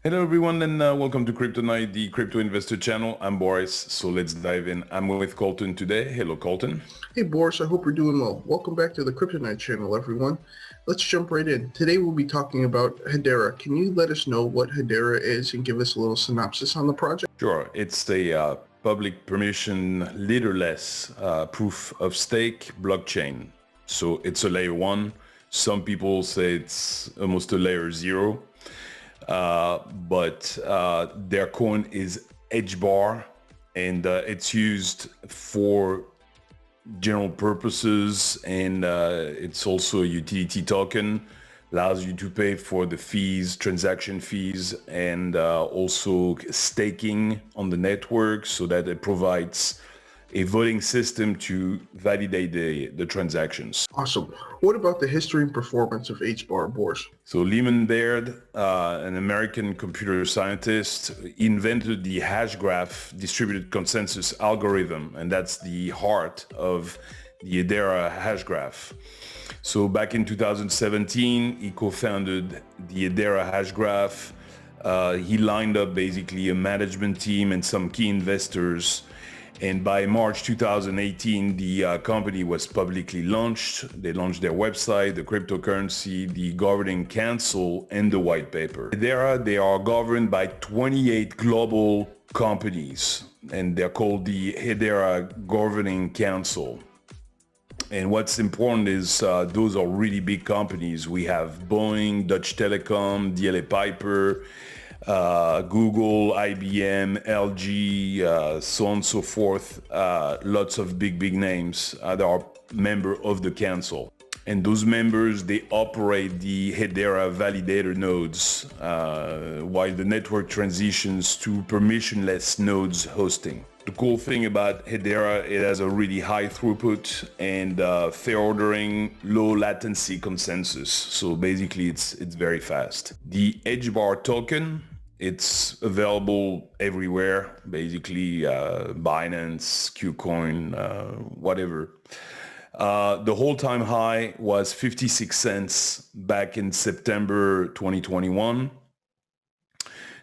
Hello everyone and welcome to Crypto Night, the crypto investor channel. I'm Boris, so let's dive in. I'm with Colton today. Hello Colton. Hey Boris, I hope you're doing well. Welcome back to the Kryptonite channel, everyone. Let's jump right in. Today we'll be talking about Hedera. Can you let us know what Hedera is and give us a little synopsis on the project? Sure, it's a public permission leaderless proof of stake blockchain. So it's a layer 1. Some people say it's almost a layer 0. But their coin is HBAR, and it's used for general purposes, and it's also a utility token, allows you to pay for the fees, transaction fees, and also staking on the network, so that it provides a voting system to validate the transactions. Awesome. What about the history and performance of HBAR, Boris? So Leemon Baird, an American computer scientist, invented the Hashgraph distributed consensus algorithm, and that's the heart of the Hedera Hashgraph. So back in 2017, he co-founded the Hedera Hashgraph. He lined up basically a management team and some key investors. And by March 2018, the company was publicly launched. They launched their website, the cryptocurrency, the governing council, and the white paper. Hedera, they are governed by 28 global companies, and they're called the Hedera Governing Council. And what's important is those are really big companies. We have Boeing, Dutch Telecom, DLA Piper, Google, IBM, LG, so on and so forth. Lots of big names that are member of the council. And those members, they operate the Hedera validator nodes while the network transitions to permissionless nodes hosting. The cool thing about Hedera, it has a really high throughput and fair ordering, low latency consensus. So basically it's very fast. The HBAR token, it's available everywhere, basically Binance, Qcoin, whatever. The all-time high was 56 cents back in September 2021.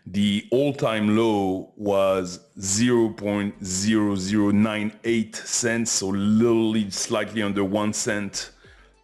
The all-time low was 0.0098 cents, so literally slightly under 1 cent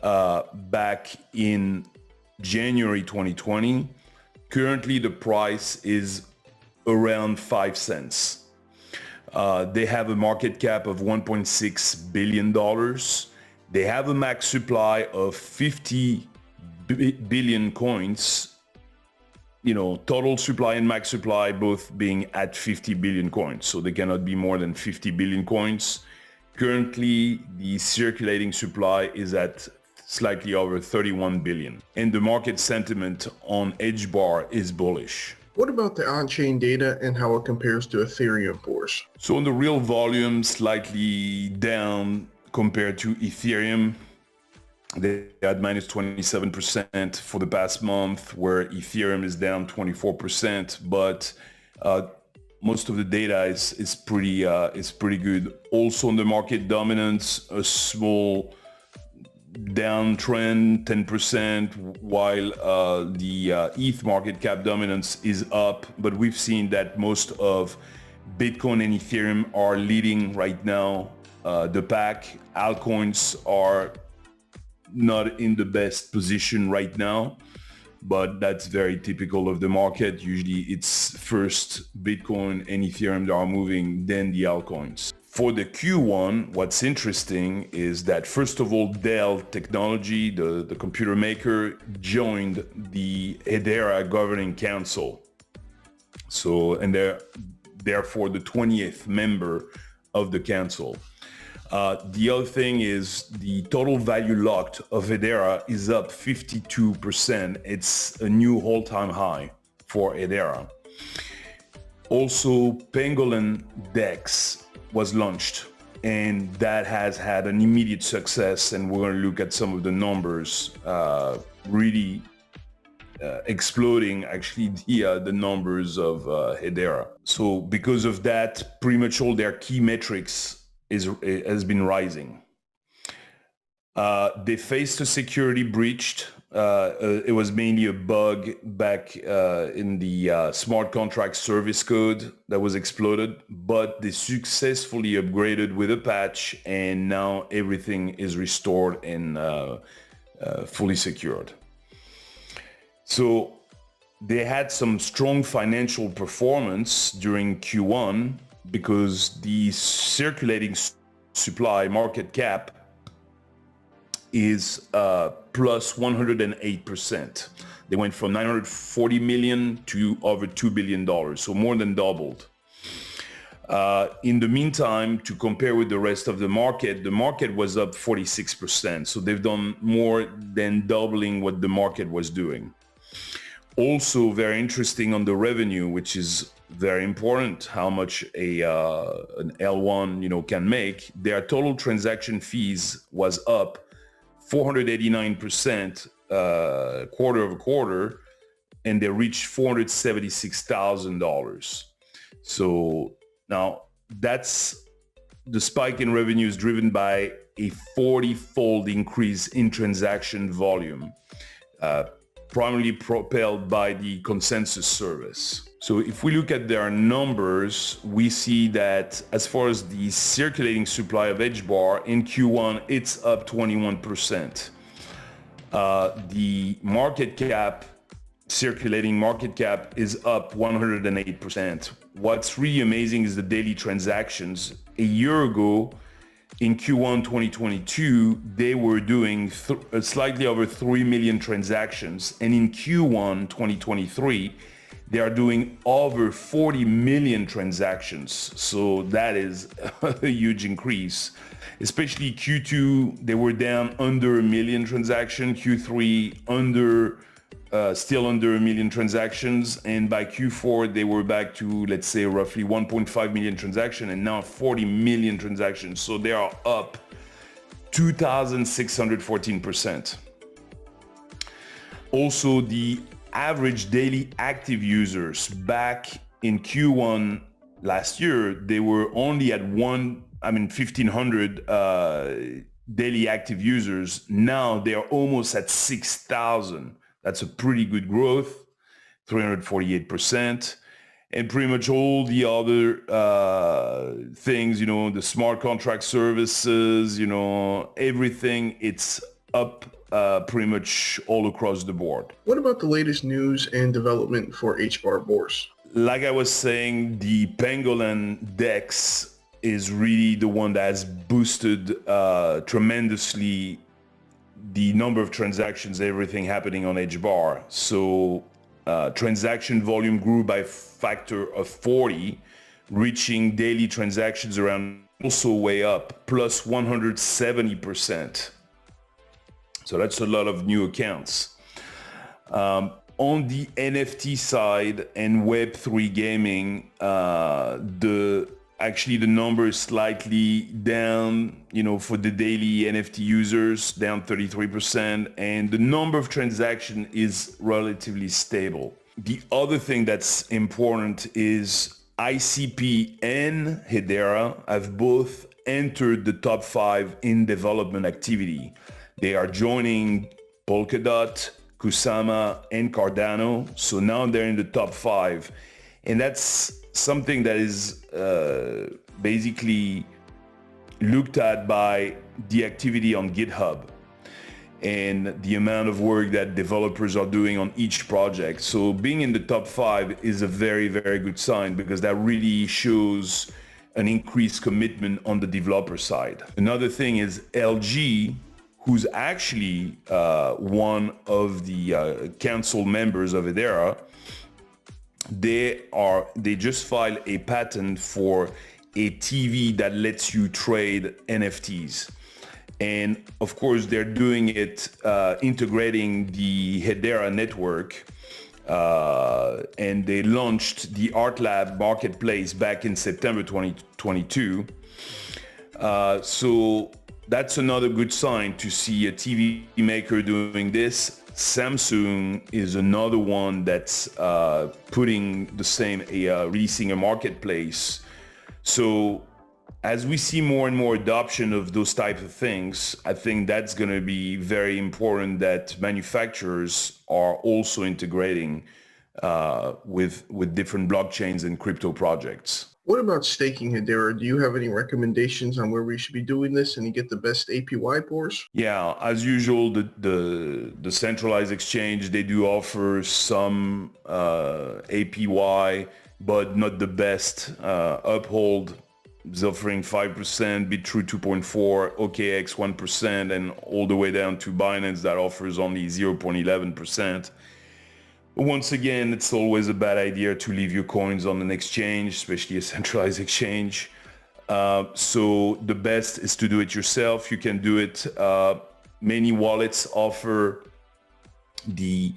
back in January 2020. Currently, the price is around 5 cents. They have a market cap of $1.6 billion. They have a max supply of 50 billion coins, total supply and max supply both being at 50 billion coins. So they cannot be more than 50 billion coins. Currently, the circulating supply is at slightly over 31 billion. And the market sentiment on HBAR is bullish. What about the Onchain Data and how it compares to Ethereum, Boris? So on the real volume, slightly down compared to Ethereum. They had minus 27% for the past month, where Ethereum is down 24%, but most of the data is pretty good. Also on the market dominance, a small downtrend, 10%, while the ETH market cap dominance is up. But we've seen that most of Bitcoin and Ethereum are leading right now the pack. Altcoins are not in the best position right now, but that's very typical of the market. Usually it's first Bitcoin and Ethereum that are moving, then the altcoins. For the Q1, what's interesting is that first of all, Dell Technology, the computer maker, joined the Hedera Governing Council. So, and they're therefore the 20th member of the council. The other thing is the total value locked of Hedera is up 52%. It's a new all-time high for Hedera. Also, Pangolin DEX was launched, and that has had an immediate success, and we're going to look at some of the numbers really exploding actually the numbers of Hedera. So because of that, pretty much all their key metrics has been rising. They faced a security breach. It was mainly a bug back in the smart contract service code that was exploited, but they successfully upgraded with a patch, and now everything is restored and fully secured. So they had some strong financial performance during Q1 because the circulating supply market cap is plus 108%. They went from 940 million to over $2 billion, so more than doubled. In the meantime, to compare with the rest of the market was up 46%. So they've done more than doubling what the market was doing. Also very interesting on the revenue, which is very important, how much an L1 can make. Their total transaction fees was up 489% quarter over quarter, and they reached $476,000. So now that's the spike in revenue is driven by a 40-fold increase in transaction volume, primarily propelled by the consensus service. So if we look at their numbers, we see that as far as the circulating supply of HBAR in Q1, it's up 21%. The market cap, circulating market cap, is up 108%. What's really amazing is the daily transactions. A year ago, in Q1 2022, they were doing slightly over 3 million transactions. And in Q1 2023, they are doing over 40 million transactions. So that is a huge increase. Especially Q2, they were down under 1 million transactions. Q3, still under 1 million transactions. And by Q4, they were back to, let's say, roughly 1.5 million transactions, and now 40 million transactions. So they are up 2,614%. Also, the average daily active users back in Q1 last year, they were only at 1,500 daily active users. Now they are almost at 6,000. That's a pretty good growth, 348%. And pretty much all the other things, the smart contract services, everything, it's up pretty much all across the board. What about the latest news and development for HBAR boars? Like I was saying, the Pangolin DEX is really the one that has boosted tremendously the number of transactions, everything happening on HBAR. So transaction volume grew by a factor of 40, reaching daily transactions around, also way up, plus 170%. So that's a lot of new accounts. On the NFT side and Web3 gaming, actually the number is slightly down, for the daily NFT users, down 33%, and the number of transactions is relatively stable. The other thing that's important is ICP and Hedera have both entered the top 5 in development activity. They are joining Polkadot, Kusama, and Cardano. So now they're in the top 5. And that's something that is basically looked at by the activity on GitHub and the amount of work that developers are doing on each project. So being in the top 5 is a very, very good sign, because that really shows an increased commitment on the developer side. Another thing is LG, who's actually one of the council members of Hedera. They just filed a patent for a TV that lets you trade NFTs. And of course, they're doing it integrating the Hedera network. And they launched the Art Lab marketplace back in September 2022. So that's another good sign to see a TV maker doing this. Samsung is another one that's putting the same, releasing a marketplace. So As we see more and more adoption of those types of things, I think that's going to be very important that manufacturers are also integrating with different blockchains and crypto projects. What about staking, Hedera? Do you have any recommendations on where we should be doing this and you get the best APY for us? Yeah, as usual, the centralized exchange, they do offer some APY, but not the best. Uphold is offering 5%, BitTrue 2.4, OKX 1%, and all the way down to Binance that offers only 0.11%. Once again, it's always a bad idea to leave your coins on an exchange, especially a centralized exchange. So the best is to do it yourself. You can do it. Many wallets offer the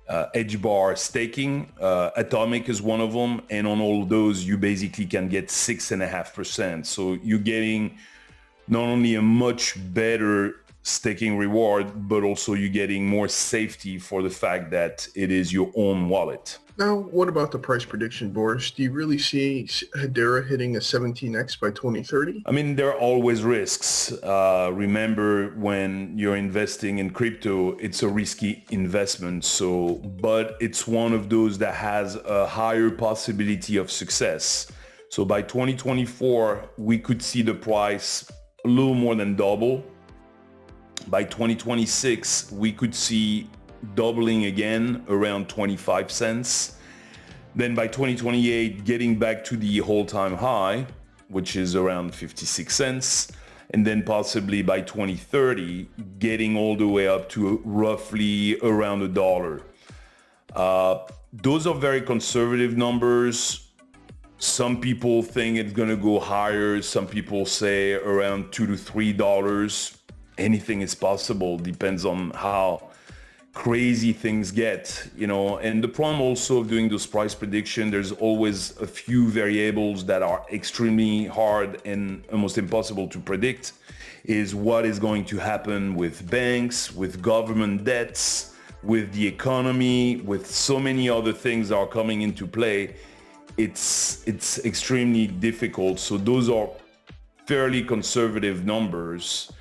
HBAR staking. Atomic is one of them. And on all of those, you basically can get 6.5%. So you're getting not only a much better staking reward, but also you're getting more safety for the fact that it is your own wallet. Now, what about the price prediction, Boris? Do you really see Hedera hitting a 17x by 2030? I mean, there are always risks. Remember, when you're investing in crypto, it's a risky investment. But it's one of those that has a higher possibility of success. So by 2024, we could see the price a little more than double. By 2026, we could see doubling again around 25 cents. Then by 2028, getting back to the all-time high, which is around 56 cents. And then possibly by 2030, getting all the way up to roughly around $1. Those are very conservative numbers. Some people think it's going to go higher. Some people say around $2 to $3. Anything is possible, depends on how crazy things get, and the problem also of doing those price prediction, there's always a few variables that are extremely hard and almost impossible to predict, is what is going to happen with banks, with government debts, with the economy, with so many other things that are coming into play. It's extremely difficult. So those are fairly conservative numbers.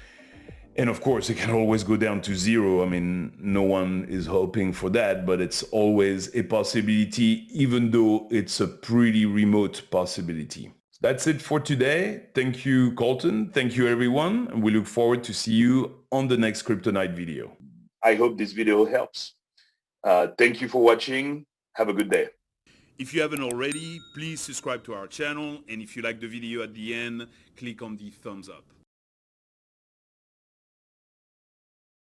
And of course, it can always go down to zero. I mean, no one is hoping for that, but it's always a possibility, even though it's a pretty remote possibility. That's it for today. Thank you, Colton. Thank you, everyone. And we look forward to see you on the next Crypto Night video. I hope this video helps. Thank you for watching. Have a good day. If you haven't already, please subscribe to our channel. And if you like the video at the end, click on the thumbs up.